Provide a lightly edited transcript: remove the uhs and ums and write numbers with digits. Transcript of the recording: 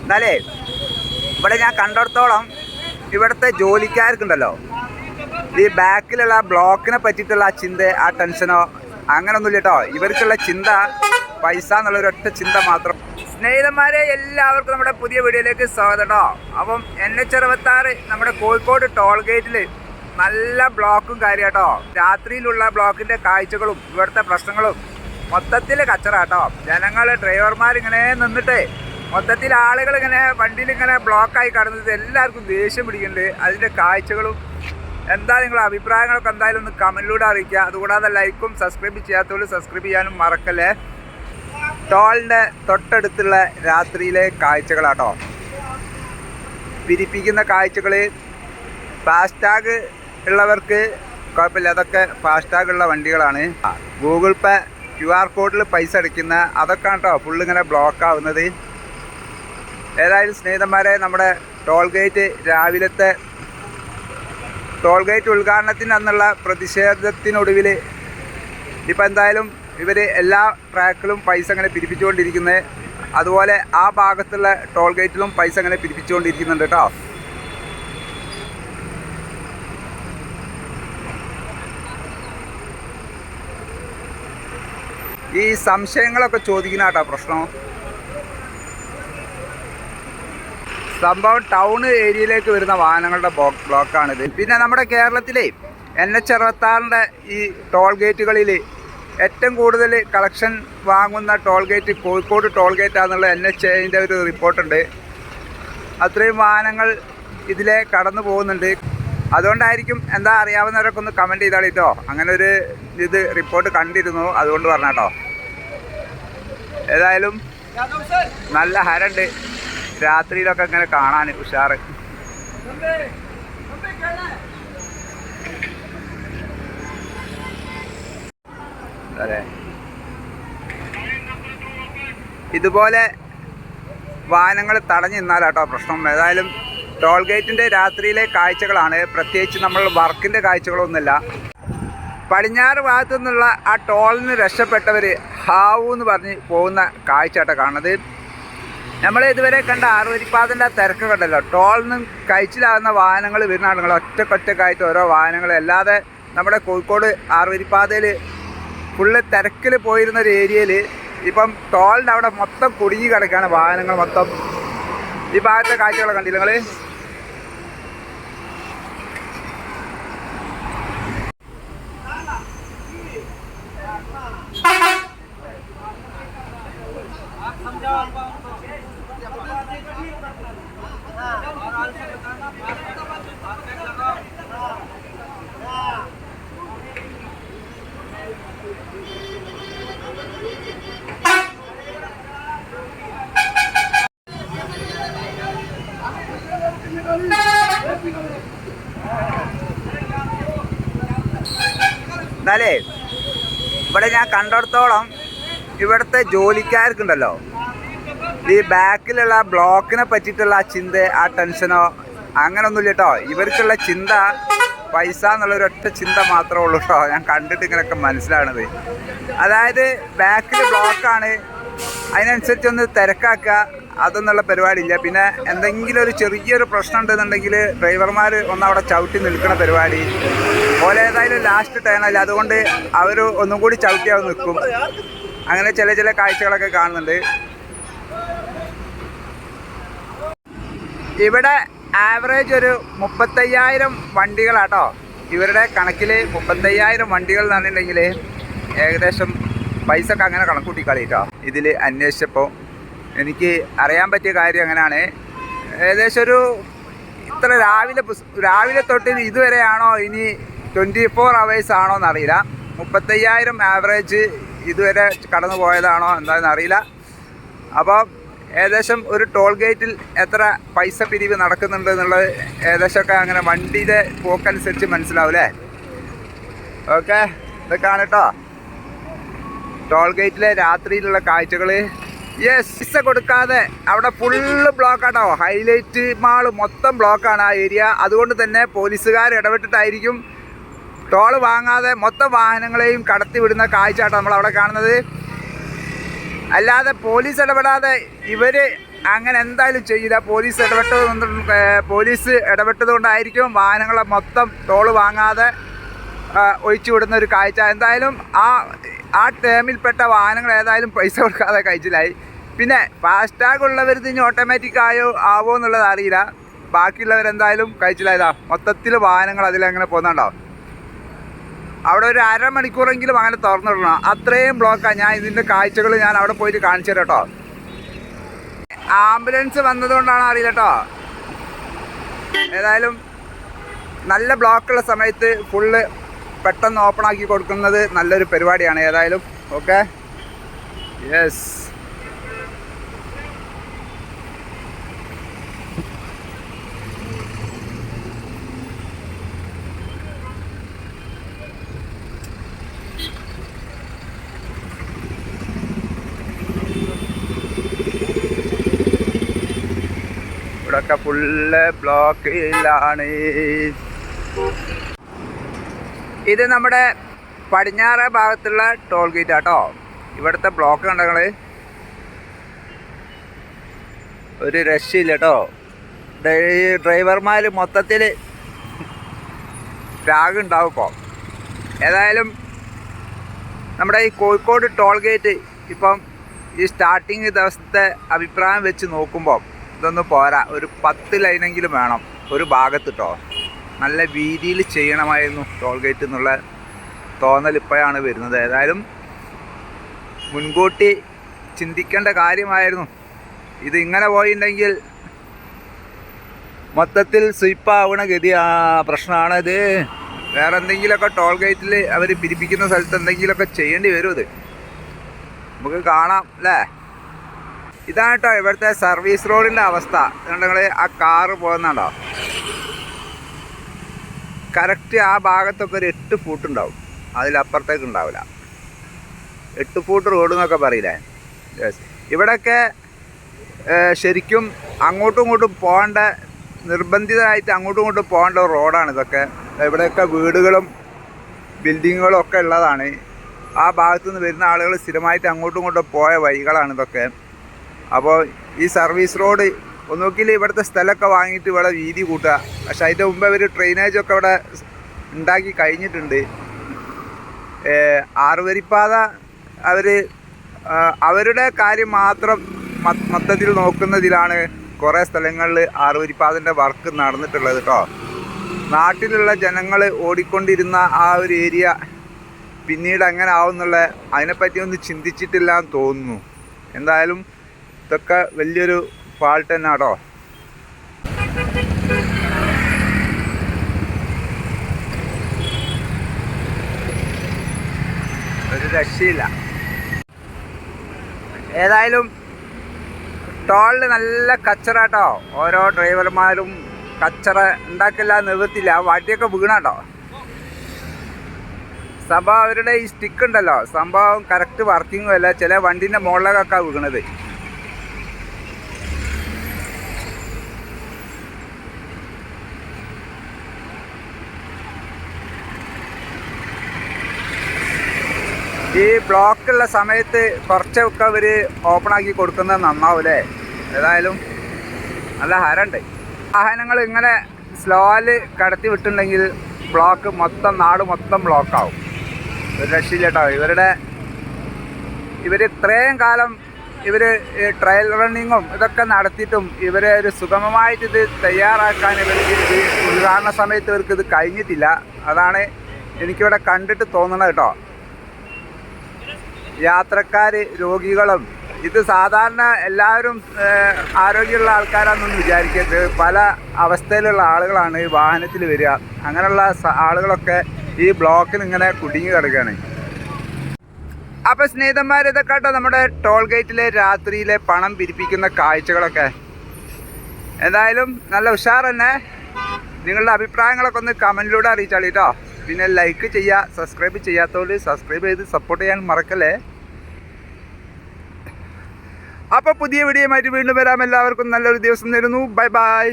എന്നാലേ ഇവിടെ ഞാൻ കണ്ടിടത്തോളം ഇവിടുത്തെ ജോലിക്കാർക്കുണ്ടല്ലോ ഈ ബാക്കിലുള്ള ബ്ലോക്കിനെ പറ്റിയിട്ടുള്ള ആ ചിന്ത, ആ ടെൻഷനോ അങ്ങനൊന്നുമില്ല കേട്ടോ. ഇവർക്കുള്ള ചിന്ത പൈസ എന്നുള്ളൊരൊറ്റ ചിന്ത മാത്രം. സ്നേഹിതന്മാരെ, എല്ലാവർക്കും നമ്മുടെ പുതിയ വീഡിയോയിലേക്ക് സ്വാഗതം കേട്ടോ. അപ്പം NH66 നമ്മുടെ കോഴിക്കോട് ടോൾ ഗേറ്റിൽ നല്ല ബ്ലോക്കും കാര്യം കേട്ടോ. രാത്രിയിലുള്ള ബ്ലോക്കിൻ്റെ കാഴ്ചകളും ഇവിടുത്തെ പ്രശ്നങ്ങളും മൊത്തത്തിൽ കച്ചറ കേട്ടോ. ജനങ്ങൾ, ഡ്രൈവർമാരിങ്ങനെ നിന്നിട്ട് മൊത്തത്തിൽ ആളുകൾ ഇങ്ങനെ വണ്ടിയിൽ ഇങ്ങനെ ബ്ലോക്കായി കടന്നത് എല്ലാവർക്കും ദേഷ്യം പിടിക്കുന്നുണ്ട്. അതിൻ്റെ കാഴ്ചകളും എന്താ നിങ്ങളുടെ അഭിപ്രായങ്ങളൊക്കെ എന്തായാലും ഒന്ന് കമൻറ്റിലൂടെ അറിയിക്കുക. അതുകൂടാതെ ലൈക്കും സബ്സ്ക്രൈബ് ചെയ്യാത്തവർ സബ്സ്ക്രൈബ് ചെയ്യാനും മറക്കല്ലേ. ടോളിൻ്റെ തൊട്ടടുത്തുള്ള രാത്രിയിലെ കാഴ്ചകളാട്ടോ. പിരിപ്പിക്കുന്ന കാഴ്ചകൾ. ഫാസ്ടാഗ് ഉള്ളവർക്ക് കുഴപ്പമില്ല, അതൊക്കെ ഫാസ്ടാഗ് ഉള്ള വണ്ടികളാണ്. ഗൂഗിൾ പേ QR കോഡിൽ പൈസ അടിക്കുന്ന അതൊക്കെയാണ് കേട്ടോ ഫുള്ളിങ്ങനെ ബ്ലോക്ക് ആവുന്നത്. ഏതായാലും സ്നേഹിതന്മാരെ, നമ്മുടെ ടോൾ ഗേറ്റ് രാവിലത്തെ ടോൾ ഗേറ്റ് ഉദ്ഘാടനത്തിന് അന്നുള്ള പ്രതിഷേധത്തിനൊടുവിൽ ഇപ്പം എന്തായാലും ഇവർ എല്ലാ ട്രാക്കിലും പൈസ അങ്ങനെ പിരിപ്പിച്ചുകൊണ്ടിരിക്കുന്നത്. അതുപോലെ ആ ഭാഗത്തുള്ള ടോൾ ഗേറ്റിലും പൈസ അങ്ങനെ പിരിപ്പിച്ചുകൊണ്ടിരിക്കുന്നുണ്ട് കേട്ടോ. ഈ സംശയങ്ങളൊക്കെ ചോദിക്കുന്ന കേട്ടോ പ്രശ്നം. സംഭവം ടൗൺ ഏരിയയിലേക്ക് വരുന്ന വാഹനങ്ങളുടെ ബ്ലോക്കാണിത്. പിന്നെ നമ്മുടെ കേരളത്തിലെ NH66 ഈ ടോൾ ഗേറ്റുകളിൽ ഏറ്റവും കൂടുതൽ കളക്ഷൻ വാങ്ങുന്ന ടോൾ ഗേറ്റ് കോഴിക്കോട് ടോൾ ഗേറ്റാണെന്നുള്ള NHAൻ്റെ ഒരു റിപ്പോർട്ടുണ്ട്. അത്രയും വാഹനങ്ങൾ ഇതിലെ കടന്നു പോകുന്നുണ്ട്. അതുകൊണ്ടായിരിക്കും, എന്താ അറിയാവുന്നവരൊക്കെ ഒന്ന് കമൻറ്റ് ചെയ്താളി കേട്ടോ. അങ്ങനെ ഒരു റിപ്പോർട്ട് കണ്ടിരുന്നു, അതുകൊണ്ട് പറഞ്ഞ കേട്ടോ. ഏതായാലും നല്ല ഹരണ്ട് രാത്രിയിലൊക്കെ ഇങ്ങനെ കാണാൻ ഉഷാറ്. അതെ, ഇതുപോലെ വാഹനങ്ങൾ തടഞ്ഞു നിന്നാലാട്ടോ പ്രശ്നം. ഏതായാലും ടോൾ ഗേറ്റിൻ്റെ രാത്രിയിലെ കാഴ്ചകളാണ്, പ്രത്യേകിച്ച് നമ്മൾ വർക്കിൻ്റെ കാഴ്ചകളൊന്നുമില്ല. പടിഞ്ഞാറ് ഭാഗത്തു നിന്നുള്ള ആ ടോളിൽ നിന്ന് രക്ഷപ്പെട്ടവർ ഹാവൂ എന്ന് പറഞ്ഞ് പോകുന്ന കാഴ്ചയാട്ടോ കാണുന്നത്. നമ്മൾ ഇതുവരെ കണ്ട ആറുവരിപ്പാതൻ്റെ തിരക്ക് കണ്ടല്ലോ. ടോളിൽ നിന്ന് കഴിച്ചിലാകുന്ന വാഹനങ്ങൾ വരുന്ന ആളുകൾ ഒറ്റക്കൊറ്റക്കായിട്ട് ഓരോ വാഹനങ്ങൾ. അല്ലാതെ നമ്മുടെ കോഴിക്കോട് ആറുവരിപ്പാതയിൽ ഫുള്ള് തിരക്കിൽ പോയിരുന്ന ഒരു ഏരിയയിൽ ഇപ്പം ടോളിൻ്റെ അവിടെ മൊത്തം കുടുങ്ങി കിടക്കുകയാണ് വാഹനങ്ങൾ മൊത്തം. ഈ ഭാഗത്തെ കാഴ്ചകളൊക്കെ കണ്ടില്ല നിങ്ങൾ. എന്നാലേ ഇവിടെ ഞാൻ കണ്ടിടത്തോളം ഇവിടുത്തെ ജോലിക്കാർക്കുണ്ടല്ലോ ഈ ബാക്കിലുള്ള ബ്ലോക്കിനെ പറ്റിയിട്ടുള്ള ആ ചിന്ത, ആ ടെൻഷനോ അങ്ങനൊന്നുമില്ല കേട്ടോ. ഇവർക്കുള്ള ചിന്ത പൈസ എന്നുള്ളൊരൊറ്റ ചിന്ത മാത്രമേ ഉള്ളൂ കേട്ടോ. ഞാൻ കണ്ടിട്ട് ഇങ്ങനെയൊക്കെ മനസ്സിലാണത്. അതായത് ബാക്കിൽ ബ്ലോക്കാണ്, അതിനനുസരിച്ചൊന്ന് തിരക്കാക്കുക, അതൊന്നുള്ള പരിപാടിയില്ല. പിന്നെ എന്തെങ്കിലും ഒരു ചെറിയൊരു പ്രശ്നം ഉണ്ടെന്നുണ്ടെങ്കിൽ ഡ്രൈവർമാർ ഒന്നവിടെ ചവിട്ടി നിൽക്കുന്ന പരിപാടി പോലെ. ഏതായാലും ലാസ്റ്റ് ടേണല്ല, അതുകൊണ്ട് അവർ ഒന്നും കൂടി ചവിട്ടിയാൽ നിൽക്കും. അങ്ങനെ ചില കാഴ്ചകളൊക്കെ കാണുന്നുണ്ട്. ഇവിടെ ആവറേജ് ഒരു 35,000 വണ്ടികളാട്ടോ ഇവരുടെ കണക്കിൽ. 35,000 വണ്ടികൾ എന്ന് പറഞ്ഞിട്ടുണ്ടെങ്കിൽ ഏകദേശം പൈസ ഒക്കെ അങ്ങനെ കണക്കൂട്ടി കളിട്ടോ. ഇതിൽ അന്വേഷിച്ചപ്പോൾ എനിക്ക് അറിയാൻ പറ്റിയ കാര്യം അങ്ങനെയാണ്. ഏകദേശം ഒരു ഇത്ര രാവിലെ തൊട്ട് ഇതുവരെയാണോ ഇനി 24 hours ആണോ എന്നറിയില്ല. 35,000 ആവറേജ് ഇതുവരെ കടന്നു പോയതാണോ എന്താണെന്ന് അറിയില്ല. അപ്പോൾ ഏകദേശം ഒരു ടോൾ ഗേറ്റിൽ എത്ര പൈസ പിരിവ് നടക്കുന്നുണ്ട് എന്നുള്ളത് ഏകദേശമൊക്കെ അങ്ങനെ വണ്ടിയുടെ പോക്കനുസരിച്ച് മനസ്സിലാവൂലേ. ഓക്കെ, ഇതൊക്കെയാണ് കേട്ടോ ടോൾ ഗേറ്റിലെ രാത്രിയിലുള്ള കാഴ്ചകൾ. യെസ്, പൈസ കൊടുക്കാതെ അവിടെ ഫുള്ള് ബ്ലോക്കാട്ടോ. ഹൈലൈറ്റ് മാള് മൊത്തം ബ്ലോക്കാണ് ആ ഏരിയ. അതുകൊണ്ട് തന്നെ പോലീസുകാർ ഇടപെട്ടിട്ടായിരിക്കും ടോൾ വാങ്ങാതെ മൊത്തം വാഹനങ്ങളെയും കടത്തി വിടുന്ന കാഴ്ചയാട്ടോ നമ്മളവിടെ കാണുന്നത്. അല്ലാതെ പോലീസ് ഇടപെടാതെ ഇവർ അങ്ങനെ എന്തായാലും ചെയ്യില്ല. പോലീസ് ഇടപെട്ടത് കൊണ്ടായിരിക്കും വാഹനങ്ങളെ മൊത്തം ടോള് വാങ്ങാതെ ഒഴിച്ചു വിടുന്ന ഒരു കാഴ്ച. എന്തായാലും ആ ടേമിൽപ്പെട്ട വാഹനങ്ങൾ ഏതായാലും പൈസ കൊടുക്കാതെ കഴിച്ചിലായി. പിന്നെ ഫാസ്ടാഗ് ഉള്ളവർ ഇനി ഓട്ടോമാറ്റിക് ആവോ എന്നുള്ളത് അറിയില്ല. ബാക്കിയുള്ളവരെന്തായാലും കഴിച്ചിലായതാ. മൊത്തത്തിൽ വാഹനങ്ങൾ അതിലങ്ങനെ പോകുന്നുണ്ടാവും. അവിടെ ഒരു അരമണിക്കൂറെങ്കിലും അങ്ങനെ തുറന്നിടണം. അത്രയും ബ്ലോക്കാണ്. ഞാൻ ഇതിൻ്റെ കാഴ്ചകൾ ഞാൻ അവിടെ പോയിട്ട് കാണിച്ചു തരാം കേട്ടോ. ആംബുലൻസ് വന്നതുകൊണ്ടാണ് അറിയില്ല കേട്ടോ. ഏതായാലും നല്ല ബ്ലോക്കുള്ള സമയത്ത് ഫുള്ള് പെട്ടെന്ന് ഓപ്പൺ ആക്കി കൊടുക്കുന്നത് നല്ലൊരു പരിപാടിയാണ്. ഏതായാലും ഓക്കെ, യെസ്. ഇവിടൊക്കെ ഫുള്ള് ബ്ലോക്കിലാണ്. ഇത് നമ്മുടെ പടിഞ്ഞാറേ ഭാഗത്തുള്ള ടോൾ ഗേറ്റ് ആട്ടോ. ഇവിടുത്തെ ബ്ലോക്ക് കണ്ടങ്ങൾ ഒരു രക്ഷയില്ല കേട്ടോ. ഡ്രൈവർമാർ മൊത്തത്തിൽ രാഗുണ്ടാവും ഇപ്പോൾ. ഏതായാലും നമ്മുടെ ഈ കോഴിക്കോട് ടോൾ ഗേറ്റ് ഇപ്പം ഈ സ്റ്റാർട്ടിങ് ദിവസത്തെ അഭിപ്രായം വെച്ച് നോക്കുമ്പോൾ ഇതൊന്നും പോരാ. ഒരു 10 ലൈനെങ്കിലും വേണം ഒരു ഭാഗത്ത് കേട്ടോ. നല്ല വീതിയിൽ ചെയ്യണമായിരുന്നു ടോൾ ഗേറ്റ് എന്നുള്ള തോന്നൽ ഇപ്പോഴാണ് വരുന്നത്. ഏതായാലും മുൻകൂട്ടി ചിന്തിക്കേണ്ട കാര്യമായിരുന്നു. ഇത് ഇങ്ങനെ പോയിട്ടുണ്ടെങ്കിൽ മൊത്തത്തിൽ സ്വീപ്പാവണ പ്രശ്നമാണിത്. വേറെ എന്തെങ്കിലുമൊക്കെ ടോൾ ഗേറ്റിൽ അവർ പിരിപ്പിക്കുന്ന സ്ഥലത്ത് എന്തെങ്കിലുമൊക്കെ ചെയ്യേണ്ടി വരും. ഇത് നമുക്ക് കാണാം അല്ലേ. ഇതാണ് കേട്ടോ ഇവിടുത്തെ സർവീസ് റോഡിൻ്റെ അവസ്ഥ. നിങ്ങൾ ആ കാറ് പോകുന്നുണ്ടോ? കറക്റ്റ് ആ ഭാഗത്തൊക്കെ ഒരു 8 ഫൂട്ട് ഉണ്ടാവും. അതിലപ്പുറത്തേക്ക് ഉണ്ടാവില്ല. 8 ഫൂട്ട് റോഡ് എന്നൊക്കെ പറയില്ലേ. യെസ്. ഇവിടെയൊക്കെ ശരിക്കും അങ്ങോട്ടും ഇങ്ങോട്ടും പോകേണ്ട, നിർബന്ധിതമായിട്ട് അങ്ങോട്ടും ഇങ്ങോട്ടും പോകേണ്ട റോഡാണ് ഇതൊക്കെ. ഇവിടെയൊക്കെ വീടുകളും ബിൽഡിങ്ങുകളും ഒക്കെ ഉള്ളതാണ്. ആ ഭാഗത്തു നിന്ന് വരുന്ന ആളുകൾ സ്ഥിരമായിട്ട് അങ്ങോട്ടും ഇങ്ങോട്ടും പോയ വഴികളാണ് ഇതൊക്കെ. അപ്പോൾ ഈ സർവീസ് റോഡ് ഒന്നുകിൽ ഇവിടുത്തെ സ്ഥലമൊക്കെ വാങ്ങിയിട്ട് ഇവിടെ വീതി കൂട്ടുക. പക്ഷെ അതിൻ്റെ മുമ്പ് അവർ ഡ്രെയിനേജൊക്കെ ഇവിടെ ഉണ്ടാക്കി കഴിഞ്ഞിട്ടുണ്ട്. 6 വരിപ്പാത അവരുടെ കാര്യം മാത്രം മൊത്തത്തിൽ നോക്കുന്നതിലാണ് കുറേ സ്ഥലങ്ങളിൽ 6 വരിപ്പാതിൻ്റെ വർക്ക് നടന്നിട്ടുള്ളത് കേട്ടോ. നാട്ടിലുള്ള ജനങ്ങൾ ഓടിക്കൊണ്ടിരുന്ന ആ ഒരു ഏരിയ പിന്നീട് അങ്ങനെ ആവുന്നുള്ള അതിനെപ്പറ്റി ഒന്നും ചിന്തിച്ചിട്ടില്ല എന്ന് തോന്നുന്നു. എന്തായാലും ഇതൊക്കെ വലിയൊരു ഫാൾട്ട് തന്നെ കേട്ടോ. ഒരു രക്ഷയില്ല. ഏതായാലും ടോളിൽ നല്ല കച്ചറ കേട്ടോ. ഓരോ ഡ്രൈവർമാരും കച്ചറ ഉണ്ടാക്കില്ല, നിവൃത്തില്ല. വണ്ടിയൊക്കെ വീണാട്ടോ. സംഭവം അവരുടെ ഈ സ്റ്റിക്ക് ഉണ്ടല്ലോ, സംഭവം കറക്റ്റ് വർക്കിങ്ങും അല്ല. ചില വണ്ടീൻ്റെ മുകളിലേക്കൊക്കെ വീണത്. ഈ ബ്ലോക്കുള്ള സമയത്ത് കുറച്ചൊക്കെ അവർ ഓപ്പണാക്കി കൊടുക്കുന്നത് നന്നാവൂലേ. ഏതായാലും നല്ല ഹരമുണ്ട്. വാഹനങ്ങൾ ഇങ്ങനെ സ്ലോയിൽ കടത്തി വിട്ടുണ്ടെങ്കിൽ നാട് മൊത്തം ബ്ലോക്കാവും. ഒരു രക്ഷയില്ല കേട്ടോ. ഇവർ ഇത്രയും കാലം ട്രയൽ റണ്ണിങ്ങും ഇതൊക്കെ നടത്തിയിട്ടും ഇവരെ ഒരു സുഗമമായിട്ട് ഇത് തയ്യാറാക്കാൻ ഇവർക്ക് ഉദ്ഘാടന സമയത്ത് ഇവർക്ക് ഇത് കഴിഞ്ഞിട്ടില്ല. അതാണ് എനിക്കിവിടെ കണ്ടിട്ട് തോന്നുന്നത് കേട്ടോ. യാത്രക്കാർ, രോഗികളും ഇത് സാധാരണ എല്ലാവരും ആരോഗ്യമുള്ള ആൾക്കാരാണെന്നൊന്നും വിചാരിക്കരുത്. പല അവസ്ഥയിലുള്ള ആളുകളാണ് ഈ വാഹനത്തിൽ വരിക. അങ്ങനെയുള്ള ആളുകളൊക്കെ ഈ ബ്ലോക്കിൽ ഇങ്ങനെ കുടുങ്ങി കിടക്കുകയാണ്. അപ്പോൾ സ്നേഹിതന്മാർ, ഇതൊക്കെ കേട്ടോ നമ്മുടെ ടോൾ ഗേറ്റിലെ രാത്രിയിലെ പണം പിരിപ്പിക്കുന്ന കാഴ്ചകളൊക്കെ. എന്തായാലും നല്ല ഉഷാർ തന്നെ. നിങ്ങളുടെ അഭിപ്രായങ്ങളൊക്കെ ഒന്ന് കമൻറ്റിലൂടെ അറിയിച്ചാളി കേട്ടോ. പിന്നെ ലൈക്ക് ചെയ്യുക, സബ്സ്ക്രൈബ് ചെയ്യാത്തവർ സബ്സ്ക്രൈബ് ചെയ്ത് സപ്പോർട്ട് ചെയ്യാൻ മറക്കല്ലേ. അപ്പോൾ പുതിയ വീഡിയോയുമായിട്ട് വീണ്ടും വരാം. എല്ലാവർക്കും നല്ലൊരു ദിവസം തരുന്നു. Bye bye.